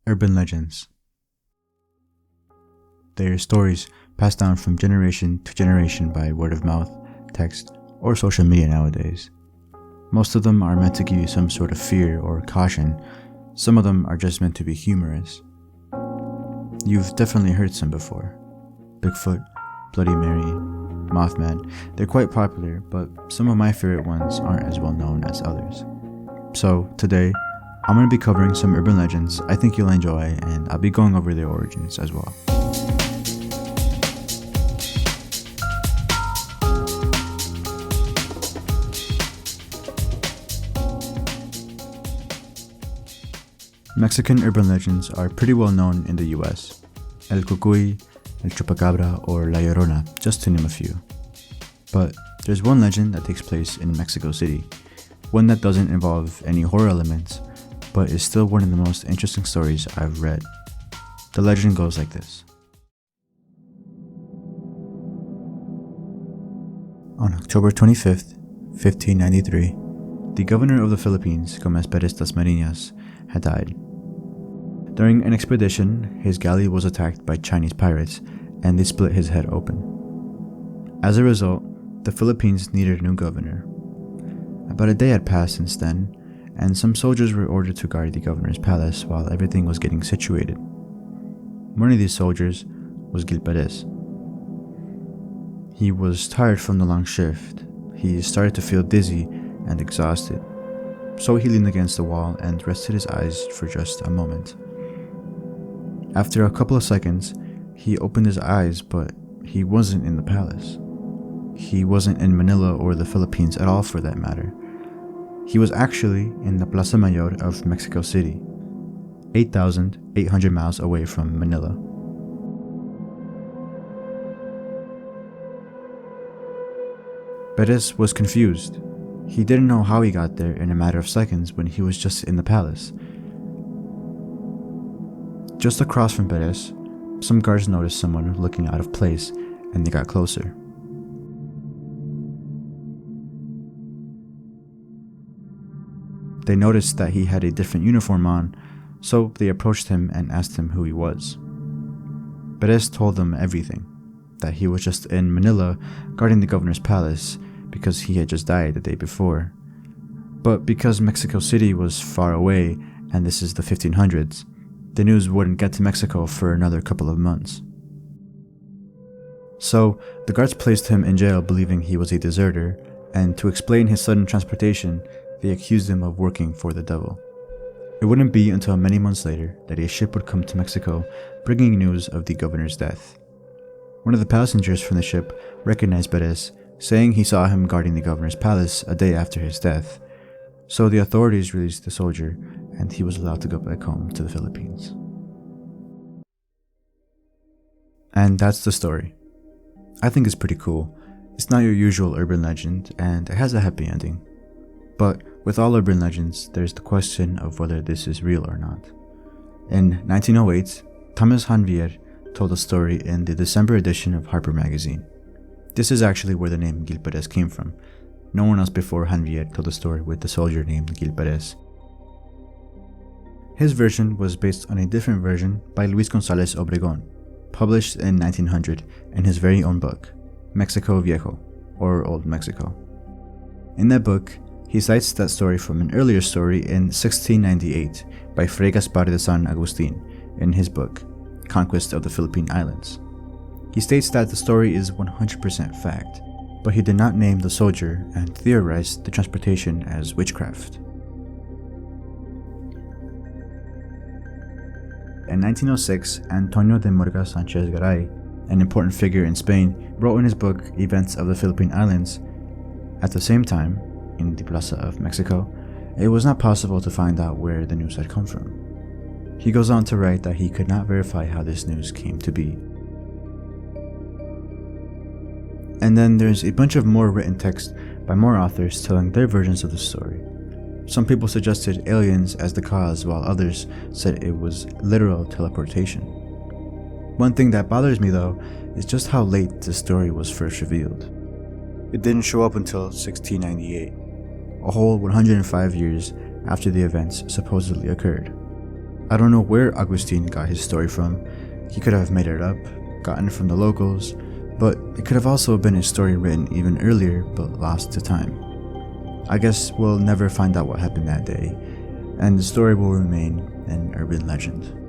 Urban legends. They are stories passed down from generation to generation by word of mouth, text, or social media nowadays. Most of them are meant to give you some sort of fear or caution. Some of them are just meant to be humorous. You've definitely heard some before. Bigfoot, Bloody Mary, Mothman. They're quite popular, but some of my favorite ones aren't as well known as others. So today, I'm going to be covering some urban legends I think you'll enjoy, and I'll be going over their origins as well. Mexican urban legends are pretty well known in the US. El Cucuy, El Chupacabra, or La Llorona, just to name a few. But there's one legend that takes place in Mexico City, one that doesn't involve any horror elements, but is still one of the most interesting stories I've read. The legend goes like this. On October 25th, 1593, the governor of the Philippines, Gomez Perez Dasmariñas, had died. During an expedition, his galley was attacked by Chinese pirates, and they split his head open. As a result, the Philippines needed a new governor. About a day had passed since then, and some soldiers were ordered to guard the governor's palace while everything was getting situated. One of these soldiers was Gil Perz. He was tired from the long shift. He started to feel dizzy and exhausted, so he leaned against the wall and rested his eyes for just a moment. After a couple of seconds, he opened his eyes, but he wasn't in the palace. He wasn't in Manila or the Philippines at all, for that matter. He was actually in the Plaza Mayor of Mexico City, 8,800 miles away from Manila. Perez was confused. He didn't know how he got there in a matter of seconds when he was just in the palace. Just across from Perez, some guards noticed someone looking out of place, and they got closer. They noticed that he had a different uniform on, so they approached him and asked him who he was. Perez told them everything, that he was just in Manila guarding the governor's palace because he had just died the day before. But because Mexico City was far away, and this is the 1500s, the news wouldn't get to Mexico for another couple of months. So, the guards placed him in jail believing he was a deserter, and to explain his sudden transportation, they accused him of working for the devil. It wouldn't be until many months later that a ship would come to Mexico bringing news of the governor's death. One of the passengers from the ship recognized Perez, saying he saw him guarding the governor's palace a day after his death. So the authorities released the soldier, and he was allowed to go back home to the Philippines. And that's the story. I think it's pretty cool. It's not your usual urban legend, and it has a happy ending. But with all urban legends, there's the question of whether this is real or not. In 1908, Thomas Hanvier told a story in the December edition of Harper magazine. This is actually where the name Gil Perez came from. No one else before Hanvier told a story with the soldier named Gil Perez. His version was based on a different version by Luis González Obregón, published in 1900 in his very own book, Mexico Viejo, or Old Mexico. In that book, he cites that story from an earlier story in 1698 by Fray Gaspar de San Agustin in his book, Conquest of the Philippine Islands. He states that the story is 100% fact, but he did not name the soldier and theorized the transportation as witchcraft. In 1906, Antonio de Morga Sanchez Garay, an important figure in Spain, wrote in his book Events of the Philippine Islands. At the same time, in the Plaza of Mexico, it was not possible to find out where the news had come from. He goes on to write that he could not verify how this news came to be. And then there's a bunch of more written text by more authors telling their versions of the story. Some people suggested aliens as the cause, while others said it was literal teleportation. One thing that bothers me though is just how late the story was first revealed. It didn't show up until 1698, a whole 105 years after the events supposedly occurred. I don't know where Agustin got his story from. He could have made it up, gotten it from the locals, but it could have also been a story written even earlier but lost to time. I guess we'll never find out what happened that day, and the story will remain an urban legend.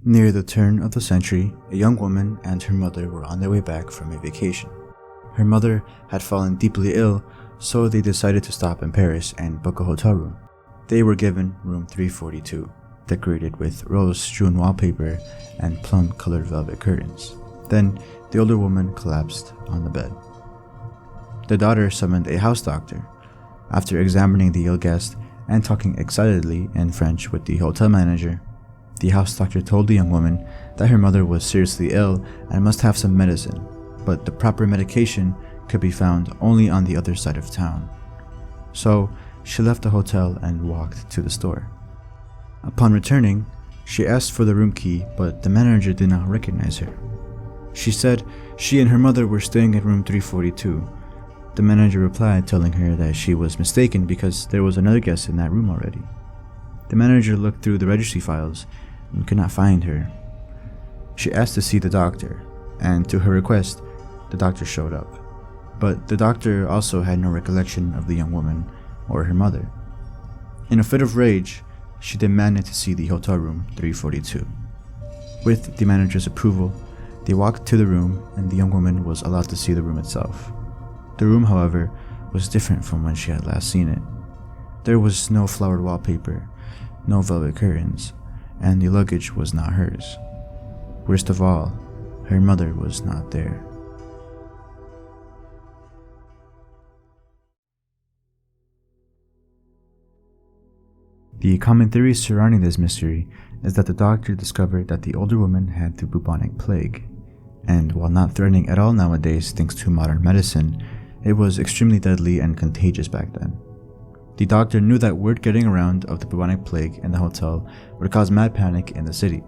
Near the turn of the century, a young woman and her mother were on their way back from a vacation. Her mother had fallen deeply ill, so they decided to stop in Paris and book a hotel room. They were given room 342, decorated with rose-strewn wallpaper and plum-colored velvet curtains. Then, the older woman collapsed on the bed. The daughter summoned a house doctor. After examining the ill guest and talking excitedly in French with the hotel manager, the house doctor told the young woman that her mother was seriously ill and must have some medicine, but the proper medication could be found only on the other side of town. So, she left the hotel and walked to the store. Upon returning, she asked for the room key, but the manager did not recognize her. She said she and her mother were staying at room 342. The manager replied, telling her that she was mistaken because there was another guest in that room already. The manager looked through the registry files and could not find her. She asked to see the doctor, and to her request, the doctor showed up. But the doctor also had no recollection of the young woman or her mother. In a fit of rage, she demanded to see the hotel room 342. With the manager's approval, they walked to the room and the young woman was allowed to see the room itself. The room, however, was different from when she had last seen it. There was no flowered wallpaper, no velvet curtains, and the luggage was not hers. Worst of all, her mother was not there. The common theory surrounding this mystery is that the doctor discovered that the older woman had the bubonic plague, and while not threatening at all nowadays thanks to modern medicine, it was extremely deadly and contagious back then. The doctor knew that word getting around of the bubonic plague in the hotel would cause mad panic in the city,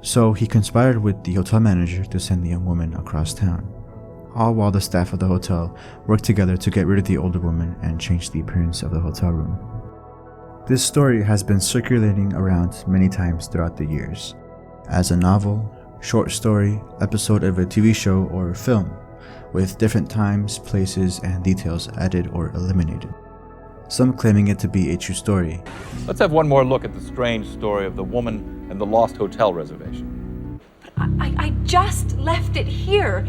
so he conspired with the hotel manager to send the young woman across town, all while the staff of the hotel worked together to get rid of the older woman and change the appearance of the hotel room. This story has been circulating around many times throughout the years, as a novel, short story, episode of a TV show or film, with different times, places, and details added or eliminated. Some claiming it to be a true story. Let's have one more look at the strange story of the woman and the lost hotel reservation. I just left it here.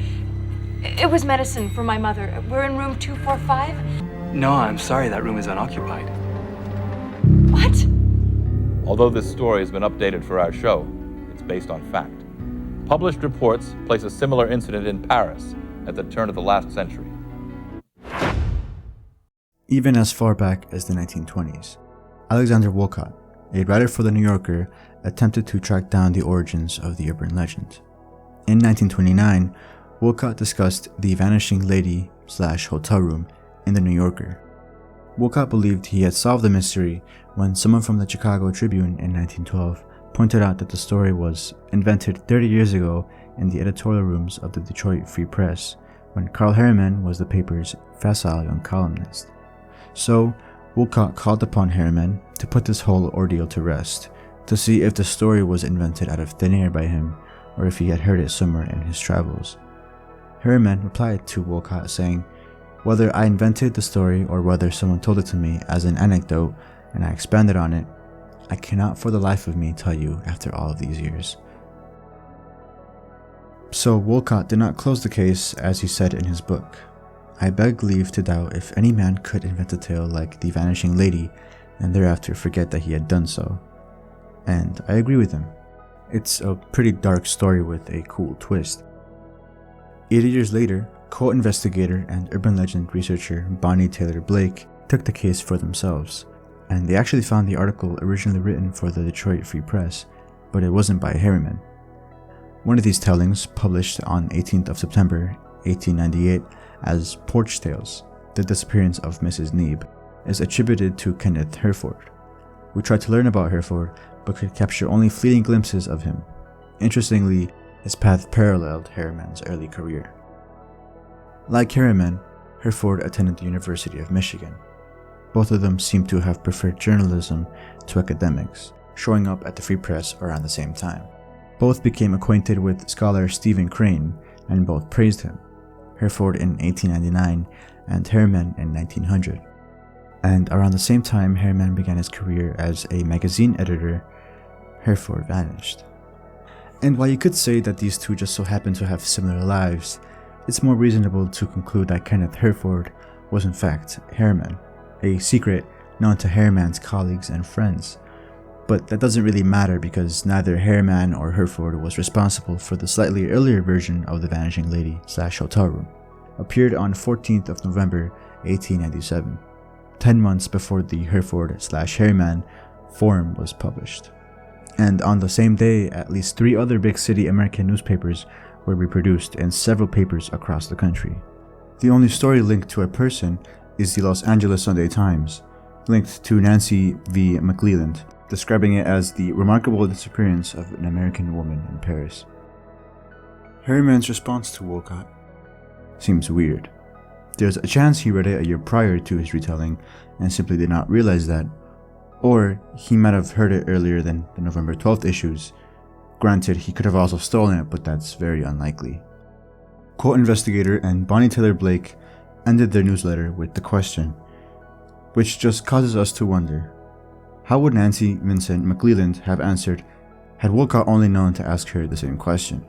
It was medicine for my mother. We're in room 245. No, I'm sorry, that room is unoccupied. What? Although this story has been updated for our show, it's based on fact. Published reports place a similar incident in Paris at the turn of the last century. Even as far back as the 1920s, Alexander Woollcott, a writer for The New Yorker, attempted to track down the origins of the urban legend. In 1929, Woollcott discussed the vanishing lady/hotel room in The New Yorker. Woollcott believed he had solved the mystery when someone from the Chicago Tribune in 1912 pointed out that the story was invented 30 years ago in the editorial rooms of the Detroit Free Press, when Carl Harriman was the paper's facile young columnist. So, Woollcott called upon Harriman to put this whole ordeal to rest, to see if the story was invented out of thin air by him, or if he had heard it somewhere in his travels. Harriman replied to Woollcott saying, "Whether I invented the story or whether someone told it to me as an anecdote and I expanded on it, I cannot for the life of me tell you after all of these years." So Woollcott did not close the case, as he said in his book. "I beg leave to doubt if any man could invent a tale like The Vanishing Lady and thereafter forget that he had done so." And I agree with him. It's a pretty dark story with a cool twist. 80 years later, co-investigator and urban legend researcher Bonnie Taylor Blake took the case for themselves, and they actually found the article originally written for the Detroit Free Press, but it wasn't by Harriman. One of these tellings, published on 18th of September 1898 as Porch Tales, The Disappearance of Mrs. Neebe, is attributed to Kenneth Herford. We tried to learn about Hereford, but could capture only fleeting glimpses of him. Interestingly, his path paralleled Harriman's early career. Like Harriman, Hereford attended the University of Michigan. Both of them seem to have preferred journalism to academics, showing up at the Free Press around the same time. Both became acquainted with scholar Stephen Crane, and both praised him, Hereford in 1899 and Harriman in 1900. And around the same time Harriman began his career as a magazine editor, Hereford vanished. And while you could say that these two just so happened to have similar lives, it's more reasonable to conclude that Kenneth Hereford was in fact Harriman, a secret known to Harriman's colleagues and friends. But that doesn't really matter because neither Harriman or Hereford was responsible for the slightly earlier version of The Vanishing Lady / Hotel Room, appeared on 14th of November 1897, 10 months before the Hereford / Harriman form was published. And on the same day, at least 3 other big city American newspapers were reproduced in several papers across the country. The only story linked to a person is the Los Angeles Sunday Times, linked to Nancy V. McClelland, describing it as the remarkable disappearance of an American woman in Paris. Harriman's response to Wolcott seems weird. There's a chance he read it a year prior to his retelling and simply did not realize that, or he might have heard it earlier than the November 12th issues. Granted, he could have also stolen it, but that's very unlikely. Quote investigator and Bonnie Taylor Blake ended their newsletter with the question, which just causes us to wonder, how would Nancy Vincent McClelland have answered had Wolcott only known to ask her the same question?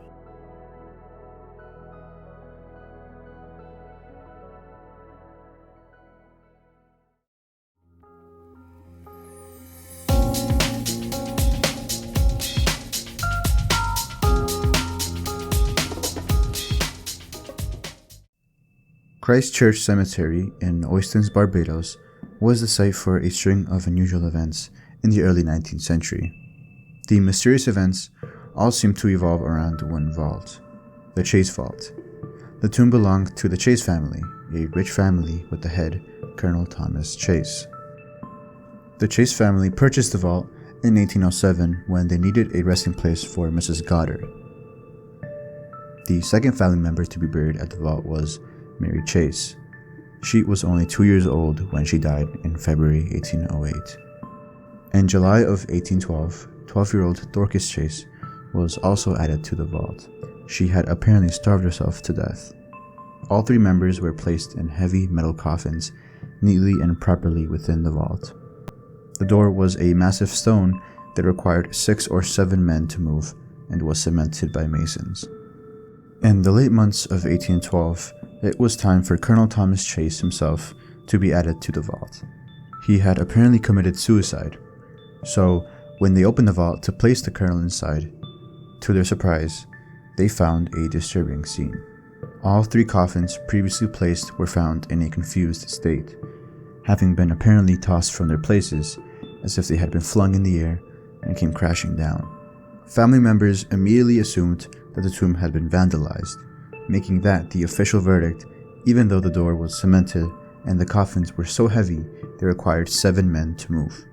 Christ Church Cemetery in Oistins, Barbados, was the site for a string of unusual events in the early 19th century. The mysterious events all seem to evolve around one vault, the Chase Vault. The tomb belonged to the Chase family, a rich family with the head, Colonel Thomas Chase. The Chase family purchased the vault in 1807 when they needed a resting place for Mrs. Goddard. The second family member to be buried at the vault was Mary Chase. She was only 2 years old when she died in February 1808. In July of 1812, 12-year-old Dorcas Chase was also added to the vault. She had apparently starved herself to death. All 3 members were placed in heavy metal coffins, neatly and properly within the vault. The door was a massive stone that required 6 or 7 men to move and was cemented by masons. In the late months of 1812, it was time for Colonel Thomas Chase himself to be added to the vault. He had apparently committed suicide, so when they opened the vault to place the colonel inside, to their surprise, they found a disturbing scene. All 3 coffins previously placed were found in a confused state, having been apparently tossed from their places as if they had been flung in the air and came crashing down. Family members immediately assumed that the tomb had been vandalized, making that the official verdict, even though the door was cemented and the coffins were so heavy they required 7 men to move.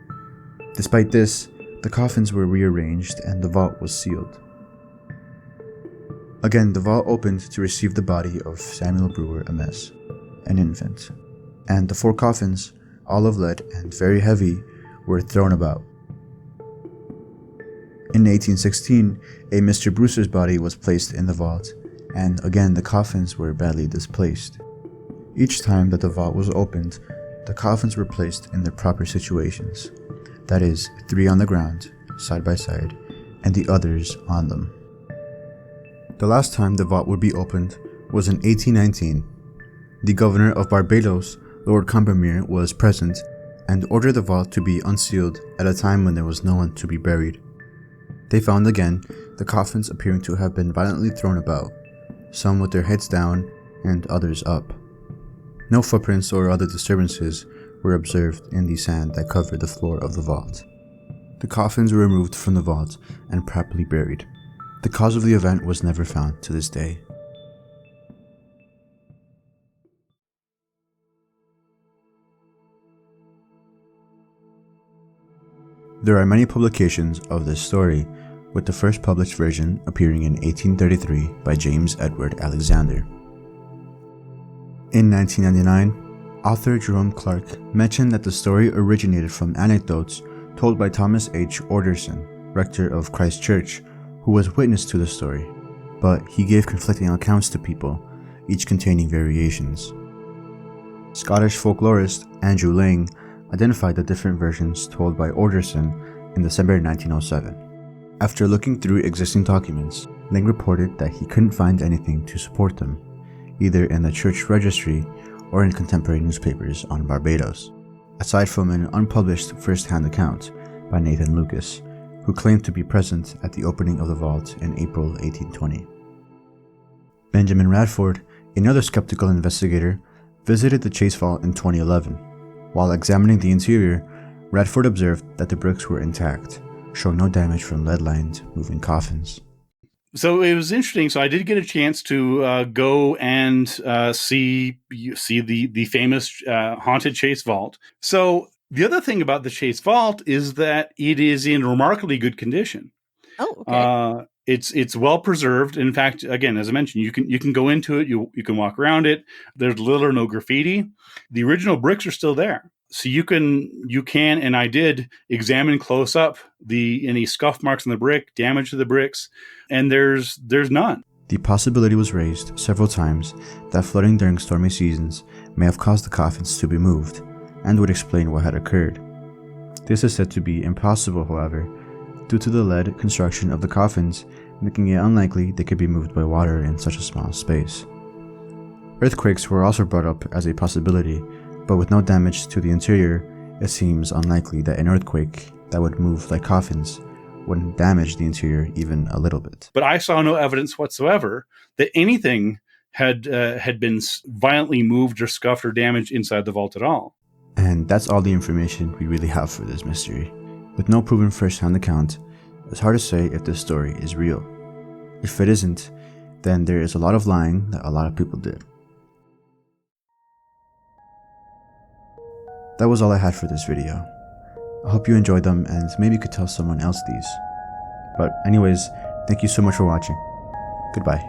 Despite this, the coffins were rearranged and the vault was sealed. Again, the vault opened to receive the body of Samuel Brewer MS, an infant, and the 4 coffins, all of lead and very heavy, were thrown about. In 1816, a Mr. Brewster's body was placed in the vault, and again the coffins were badly displaced. Each time that the vault was opened, the coffins were placed in their proper situations, that is, 3 on the ground, side by side, and the others on them. The last time the vault would be opened was in 1819. The governor of Barbados, Lord Combermere, was present and ordered the vault to be unsealed at a time when there was no one to be buried. They found again the coffins appearing to have been violently thrown about, some with their heads down and others up. No footprints or other disturbances were observed in the sand that covered the floor of the vault. The coffins were removed from the vault and properly buried. The cause of the event was never found to this day. There are many publications of this story, with the first published version appearing in 1833 by James Edward Alexander. In 1999, author Jerome Clark mentioned that the story originated from anecdotes told by Thomas H. Orderson, rector of Christ Church, who was witness to the story, but he gave conflicting accounts to people, each containing variations. Scottish folklorist Andrew Lang identified the different versions told by Orderson in December 1907. After looking through existing documents, Lang reported that he couldn't find anything to support them, either in the church registry or in contemporary newspapers on Barbados, aside from an unpublished first-hand account by Nathan Lucas, who claimed to be present at the opening of the vault in April 1820. Benjamin Radford, another skeptical investigator, visited the Chase Vault in 2011. While examining the interior, Radford observed that the bricks were intact, showing no damage from lead-lined moving coffins. So it was interesting. So I did get a chance to go and see the famous haunted Chase Vault. So the other thing about the Chase Vault is that it is in remarkably good condition. Oh, okay. It's well preserved. In fact, again, as I mentioned, you can go into it. You can walk around it. There's little or no graffiti. The original bricks are still there, so you can and I did examine close up any scuff marks on the brick, damage to the bricks, and there's none. The possibility was raised several times that flooding during stormy seasons may have caused the coffins to be moved, and would explain what had occurred. This is said to be impossible, however, due to the lead construction of the coffins, making it unlikely they could be moved by water in such a small space. Earthquakes were also brought up as a possibility, but with no damage to the interior, it seems unlikely that an earthquake that would move like coffins wouldn't damage the interior even a little bit. But I saw no evidence whatsoever that anything had been violently moved or scuffed or damaged inside the vault at all. And that's all the information we really have for this mystery. With no proven first-hand account, it's hard to say if this story is real. If it isn't, then there is a lot of lying that a lot of people did. That was all I had for this video. I hope you enjoyed them and maybe you could tell someone else these. But anyways, thank you so much for watching. Goodbye.